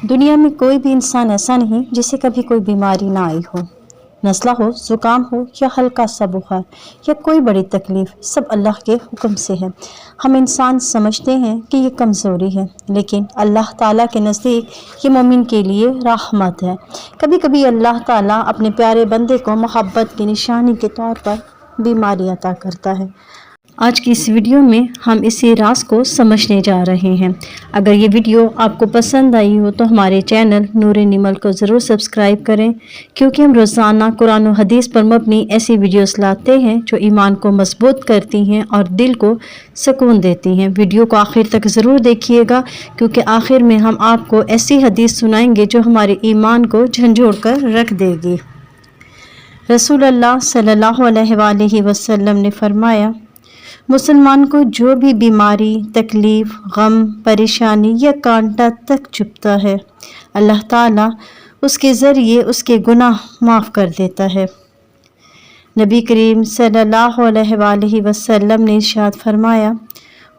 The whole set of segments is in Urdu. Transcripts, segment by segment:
دنیا میں کوئی بھی انسان ایسا نہیں جسے کبھی کوئی بیماری نہ آئی ہو، نزلہ ہو، زکام ہو یا ہلکا سا بخار یا کوئی بڑی تکلیف، سب اللہ کے حکم سے ہے۔ ہم انسان سمجھتے ہیں کہ یہ کمزوری ہے، لیکن اللہ تعالیٰ کے نزدیک یہ مومن کے لیے رحمت ہے۔ کبھی کبھی اللہ تعالیٰ اپنے پیارے بندے کو محبت کی نشانی کے طور پر بیماری عطا کرتا ہے۔ آج کی اس ویڈیو میں ہم اسی راز کو سمجھنے جا رہے ہیں۔ اگر یہ ویڈیو آپ کو پسند آئی ہو تو ہمارے چینل نور نمل کو ضرور سبسکرائب کریں، کیونکہ ہم روزانہ قرآن و حدیث پر مبنی ایسی ویڈیوز لاتے ہیں جو ایمان کو مضبوط کرتی ہیں اور دل کو سکون دیتی ہیں۔ ویڈیو کو آخر تک ضرور دیکھیے گا، کیونکہ آخر میں ہم آپ کو ایسی حدیث سنائیں گے جو ہمارے ایمان کو جھنجھوڑ کر رکھ دے گی۔ رسول اللہ صلی اللہ علیہ وآلہ وسلم نے فرمایا، مسلمان کو جو بھی بیماری، تکلیف، غم، پریشانی یا کانٹا تک چبھتا ہے، اللہ تعالیٰ اس کے ذریعے اس کے گناہ معاف کر دیتا ہے۔ نبی کریم صلی اللہ علیہ وآلہ وسلم نے ارشاد فرمایا،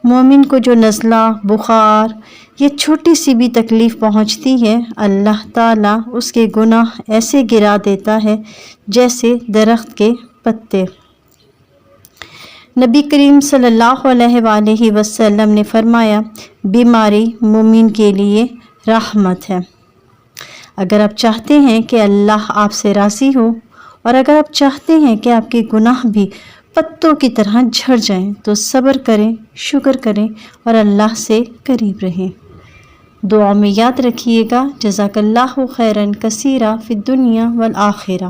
مومن کو جو نزلہ، بخار یا چھوٹی سی بھی تکلیف پہنچتی ہے، اللہ تعالیٰ اس کے گناہ ایسے گرا دیتا ہے جیسے درخت کے پتے۔ نبی کریم صلی اللہ علیہ وآلہ وسلم نے فرمایا، بیماری مومن کے لیے رحمت ہے۔ اگر آپ چاہتے ہیں کہ اللہ آپ سے راضی ہو، اور اگر آپ چاہتے ہیں کہ آپ کے گناہ بھی پتوں کی طرح جھڑ جائیں، تو صبر کریں، شکر کریں اور اللہ سے قریب رہیں۔ دعا میں یاد رکھیے گا، جزاک اللہ خیرا کثیرا فی الدنیا والآخرہ۔